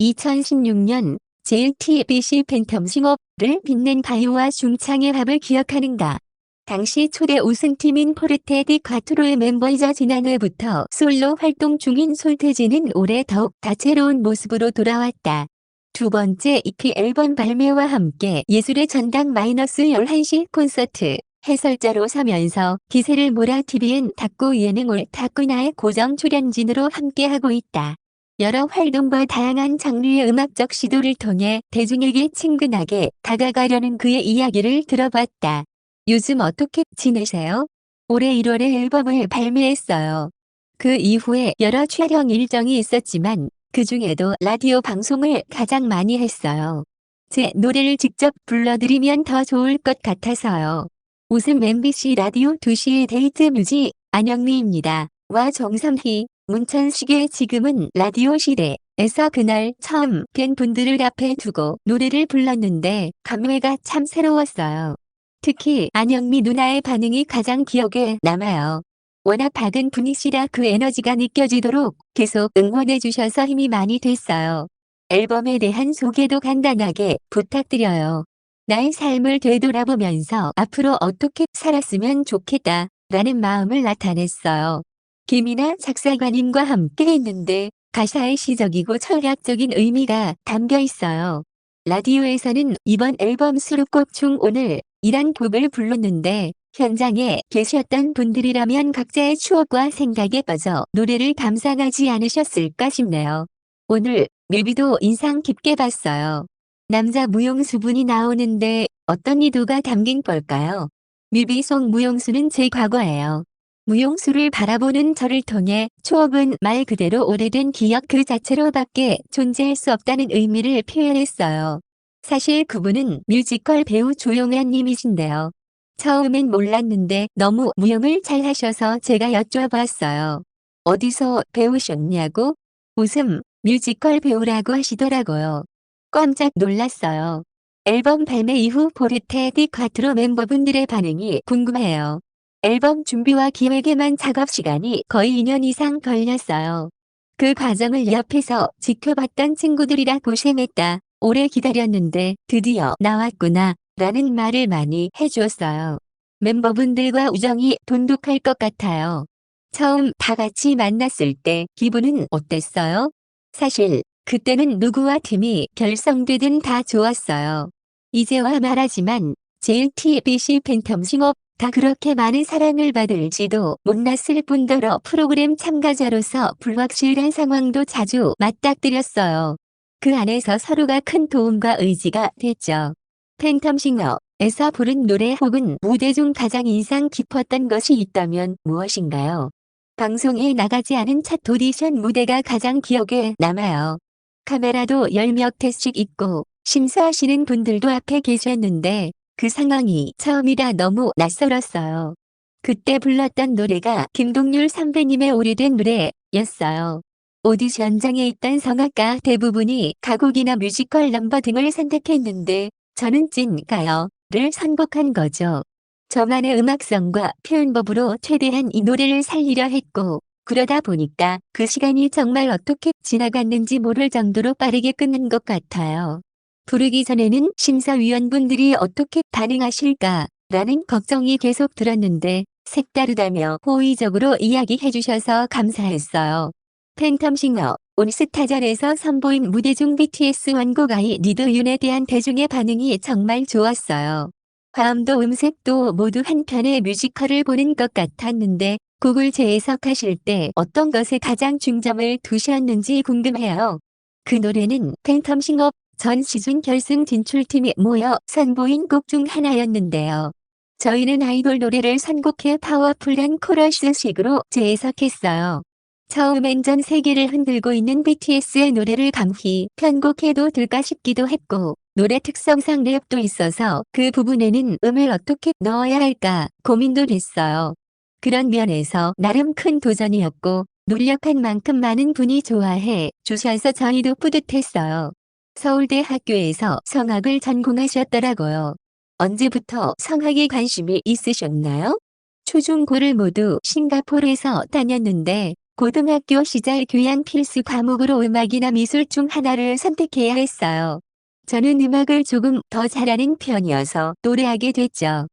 2016년 JTBC 팬텀 싱어를 빛낸 가요와 중창의 합을 기억하는가? 당시 초대 우승팀인 포르테 디 콰트로의 멤버이자 지난해부터 솔로 활동 중인 솔태지는 올해 더욱 다채로운 모습으로 돌아왔다. 두 번째 EP 앨범 발매와 함께 예술의 전당 -11시 콘서트 해설자로 서면서 기세를 몰아 TVN 탁구 예능 올 탁구나의 고정 출연진으로 함께하고 있다. 여러 활동과 다양한 장르의 음악적 시도를 통해 대중에게 친근하게 다가가려는 그의 이야기를 들어봤다. 요즘 어떻게 지내세요? 올해 1월에 앨범을 발매했어요. 그 이후에 여러 촬영 일정이 있었지만 그 중에도 라디오 방송을 가장 많이 했어요. 제 노래를 직접 불러드리면 더 좋을 것 같아서요. 웃음 MBC 라디오 2시의 데이트 뮤직 안영미입니다. 와 정삼희 문천식의 지금은 라디오 시대에서 그날 처음 뵌 분들을 앞에 두고 노래를 불렀는데 감회가 참 새로웠어요. 특히 안영미 누나의 반응이 가장 기억에 남아요. 워낙 밝은 분이시라 그 에너지가 느껴지도록 계속 응원해 주셔서 힘이 많이 됐어요. 앨범에 대한 소개도 간단하게 부탁드려요. 나의 삶을 되돌아보면서 앞으로 어떻게 살았으면 좋겠다 라는 마음을 나타냈어요. 김이나 작사가님과 함께 했는데 가사에 시적이고 철학적인 의미가 담겨 있어요. 라디오에서는 이번 앨범 수록곡 중 오늘 이란 곡을 불렀는데 현장에 계셨던 분들이라면 각자의 추억과 생각에 빠져 노래를 감상하지 않으셨을까 싶네요. 오늘 뮤비도 인상 깊게 봤어요. 남자 무용수분이 나오는데 어떤 의도가 담긴 걸까요? 뮤비 속 무용수는 제 과거예요. 무용수를 바라보는 저를 통해 추억은 말 그대로 오래된 기억 그 자체로밖에 존재할 수 없다는 의미를 표현했어요. 사실 그분은 뮤지컬 배우 조용한 님이신데요. 처음엔 몰랐는데 너무 무용을 잘 하셔서 제가 여쭤봤어요. 어디서 배우셨냐고? 웃음, 뮤지컬 배우라고 하시더라고요. 깜짝 놀랐어요. 앨범 발매 이후 포르테 디 콰트로 멤버분들의 반응이 궁금해요. 앨범 준비와 기획에만 작업 시간이 거의 2년 이상 걸렸어요. 그 과정을 옆에서 지켜봤던 친구들이라 고생했다. 오래 기다렸는데 드디어 나왔구나 라는 말을 많이 해주었어요. 멤버분들과 우정이 돈독할 것 같아요. 처음 다 같이 만났을 때 기분은 어땠어요? 사실 그때는 누구와 팀이 결성되든 다 좋았어요. 이제와 말하지만 JTBC 팬텀 싱업 다 그렇게 많은 사랑을 받을지도 몰랐을 뿐더러 프로그램 참가자로서 불확실한 상황도 자주 맞닥뜨렸어요. 그 안에서 서로가 큰 도움과 의지가 됐죠. 팬텀 싱어에서 부른 노래 혹은 무대 중 가장 인상 깊었던 것이 있다면 무엇인가요? 방송에 나가지 않은 첫 오디션 무대가 가장 기억에 남아요. 카메라도 열 몇 대씩 있고 심사하시는 분들도 앞에 계셨는데 그 상황이 처음이라 너무 낯설었어요. 그때 불렀던 노래가 김동률 선배님의 오래된 노래였어요. 오디션장에 있던 성악가 대부분이 가곡이나 뮤지컬 넘버 등을 선택했는데 저는 찐 가요를 선곡한 거죠. 저만의 음악성과 표현법으로 최대한 이 노래를 살리려 했고 그러다 보니까 그 시간이 정말 어떻게 지나갔는지 모를 정도로 빠르게 끝난 것 같아요. 부르기 전에는 심사위원분들이 어떻게 반응하실까라는 걱정이 계속 들었는데 색다르다며 호의적으로 이야기해 주셔서 감사했어요. 팬텀 싱어 온스타전에서 선보인 무대 중 BTS 원곡 아이 니드 윤에 대한 대중의 반응이 정말 좋았어요. 화음도 음색도 모두 한 편의 뮤지컬을 보는 것 같았는데 곡을 재해석하실 때 어떤 것에 가장 중점을 두셨는지 궁금해요. 그 노래는 팬텀 싱어 전 시즌 결승 진출팀이 모여 선보인 곡 중 하나였는데요. 저희는 아이돌 노래를 선곡해 파워풀한 코러스식으로 재해석했어요. 처음엔 전 세계를 흔들고 있는 BTS의 노래를 감히 편곡해도 될까 싶기도 했고 노래 특성상 랩도 있어서 그 부분에는 음을 어떻게 넣어야 할까 고민도 됐어요. 그런 면에서 나름 큰 도전이었고 노력한 만큼 많은 분이 좋아해 주셔서 저희도 뿌듯했어요. 서울대 학교에서 성악을 전공하셨더라고요. 언제부터 성악에 관심이 있으셨나요? 초중고를 모두 싱가포르에서 다녔는데 고등학교 시절 교양 필수 과목으로 음악이나 미술 중 하나를 선택해야 했어요. 저는 음악을 조금 더 잘하는 편이어서 노래하게 됐죠.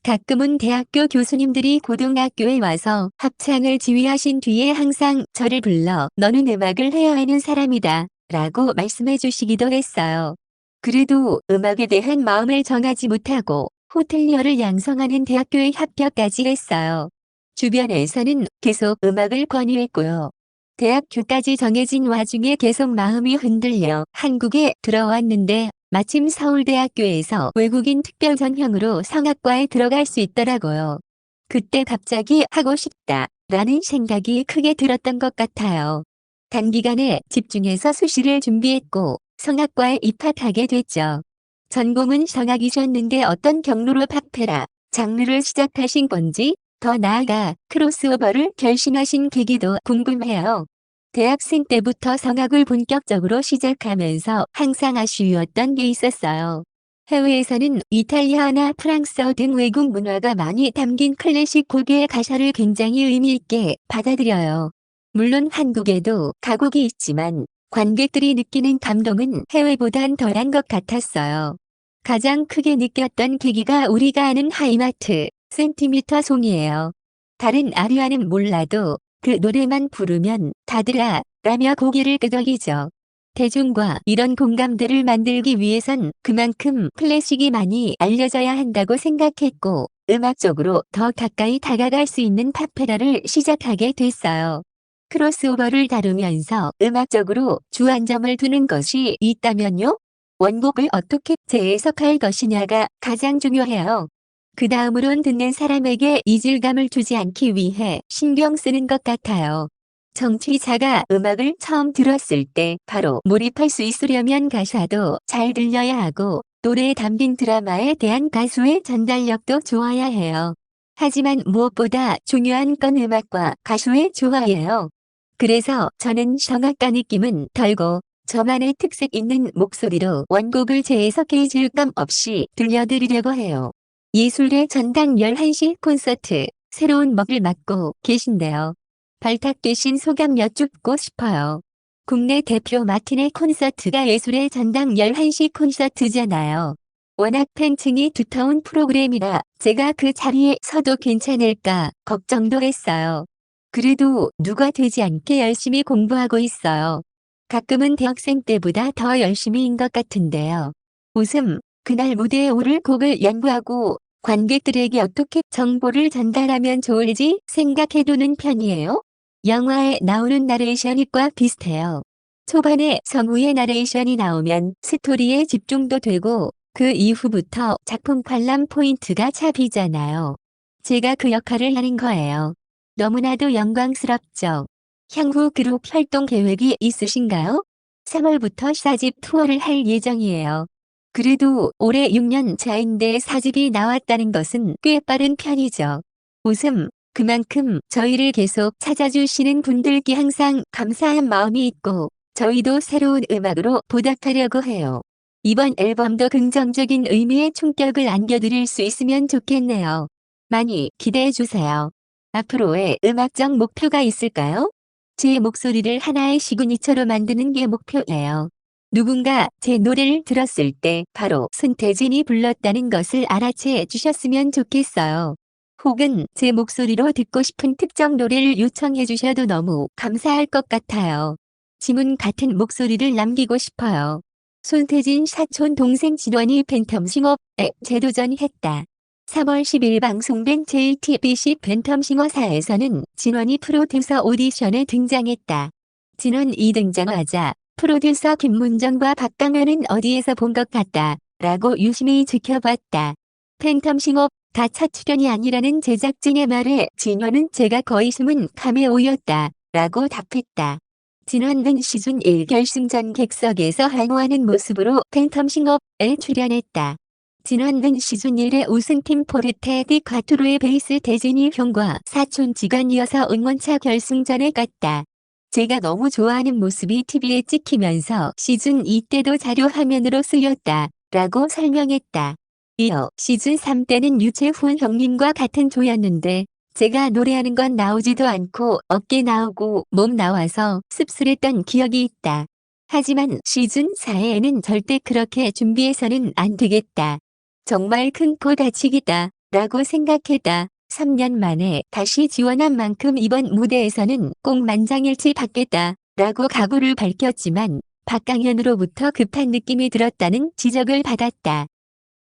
가끔은 대학교 교수님들이 고등학교에 와서 합창을 지휘하신 뒤에 항상 저를 불러 "너는 음악을 해야 하는 사람이다" 라고 말씀해 주시기도 했어요. 그래도 음악에 대한 마음을 정하지 못하고 호텔리어를 양성하는 대학교에 합격까지 했어요. 주변에서는 계속 음악을 권유했고요. 대학교까지 정해진 와중에 계속 마음이 흔들려 한국에 들어왔는데 마침 서울대학교에서 외국인 특별 전형으로 성악과에 들어갈 수 있더라고요. 그때 갑자기 하고 싶다라는 생각이 크게 들었던 것 같아요. 단기간에 집중해서 수시를 준비했고 성악과에 입학하게 됐죠. 전공은 성악이셨는데 어떤 경로로 팝페라 장르를 시작하신 건지, 더 나아가 크로스오버를 결심하신 계기도 궁금해요. 대학생 때부터 성악을 본격적으로 시작하면서 항상 아쉬웠던 게 있었어요. 해외에서는 이탈리아나 프랑스어 등 외국 문화가 많이 담긴 클래식 곡의 가사를 굉장히 의미 있게 받아들여요. 물론 한국에도 가곡이 있지만 관객들이 느끼는 감동은 해외보단 덜한 것 같았어요. 가장 크게 느꼈던 계기가 우리가 아는 하이마트, 센티미터 송이에요. 다른 아리아는 몰라도 그 노래만 부르면 다들 "아" 라며 고개를 끄덕이죠. 대중과 이런 공감대를 만들기 위해선 그만큼 클래식이 많이 알려져야 한다고 생각했고 음악적으로 더 가까이 다가갈 수 있는 팝페라를 시작하게 됐어요. 크로스오버를 다루면서 음악적으로 주안점을 두는 것이 있다면요? 원곡을 어떻게 재해석할 것이냐가 가장 중요해요. 그 다음으론 듣는 사람에게 이질감을 주지 않기 위해 신경 쓰는 것 같아요. 정치자가 음악을 처음 들었을 때 바로 몰입할 수 있으려면 가사도 잘 들려야 하고 노래에 담긴 드라마에 대한 가수의 전달력도 좋아야 해요. 하지만 무엇보다 중요한 건 음악과 가수의 조화예요. 그래서 저는 성악가 느낌은 덜고 저만의 특색 있는 목소리로 원곡을 재해석해 질감 없이 들려드리려고 해요. 예술의 전당 11시 콘서트, 새로운 먹을 맡고 계신데요. 발탁되신 소감 여쭙고 싶어요. 국내 대표 마틴의 콘서트가 예술의 전당 11시 콘서트잖아요. 워낙 팬층이 두터운 프로그램이라 제가 그 자리에 서도 괜찮을까 걱정도 했어요. 그래도 누가 되지 않게 열심히 공부하고 있어요. 가끔은 대학생 때보다 더 열심히인 것 같은데요. 웃음, 그날 무대에 오를 곡을 연구하고 관객들에게 어떻게 정보를 전달하면 좋을지 생각해두는 편이에요. 영화에 나오는 나레이션과 비슷해요. 초반에 성우의 나레이션이 나오면 스토리에 집중도 되고 그 이후부터 작품 관람 포인트가 잡히잖아요. 제가 그 역할을 하는 거예요. 너무나도 영광스럽죠. 향후 그룹 활동 계획이 있으신가요? 3월부터 4집 투어를 할 예정이에요. 그래도 올해 6년 차인데 4집이 나왔다는 것은 꽤 빠른 편이죠. 웃음, 그만큼 저희를 계속 찾아주시는 분들께 항상 감사한 마음이 있고 저희도 새로운 음악으로 보답하려고 해요. 이번 앨범도 긍정적인 의미의 충격을 안겨드릴 수 있으면 좋겠네요. 많이 기대해주세요. 앞으로의 음악적 목표가 있을까요? 제 목소리를 하나의 시그니처로 만드는 게 목표예요. 누군가 제 노래를 들었을 때 바로 손태진이 불렀다는 것을 알아채 주셨으면 좋겠어요. 혹은 제 목소리로 듣고 싶은 특정 노래를 요청해 주셔도 너무 감사할 것 같아요. 지문 같은 목소리를 남기고 싶어요. 손태진 사촌 동생 진원이 팬텀싱어에 재도전했다. 3월 10일 방송된 JTBC 팬텀싱어4에서는 진원이 프로듀서 오디션에 등장했다. 진원이 등장하자 프로듀서 김문정과 박강현은 어디에서 본 것 같다 라고 유심히 지켜봤다. 팬텀싱어 다 첫 출연이 아니라는 제작진의 말에 진원은 제가 거의 숨은 카메오였다 라고 답했다. 진원은 시즌 1 결승전 객석에서 항호하는 모습으로 팬텀싱어에 출연했다. 진원은 시즌 1의 우승팀 포르테디 과투로의 베이스 대진이 형과 사촌 지간이어서 응원차 결승전에 갔다. 제가 너무 좋아하는 모습이 TV에 찍히면서 시즌 2 때도 자료 화면으로 쓰였다 라고 설명했다. 이어 시즌 3 때는 유채훈 형님과 같은 조였는데 제가 노래하는 건 나오지도 않고 어깨 나오고 몸 나와서 씁쓸했던 기억이 있다. 하지만 시즌4에는 절대 그렇게 준비해서는 안 되겠다. 정말 큰 코 다치기다 라고 생각했다. 3년 만에 다시 지원한 만큼 이번 무대에서는 꼭 만장일치 받겠다 라고 각오를 밝혔지만 박강현으로부터 급한 느낌이 들었다는 지적을 받았다.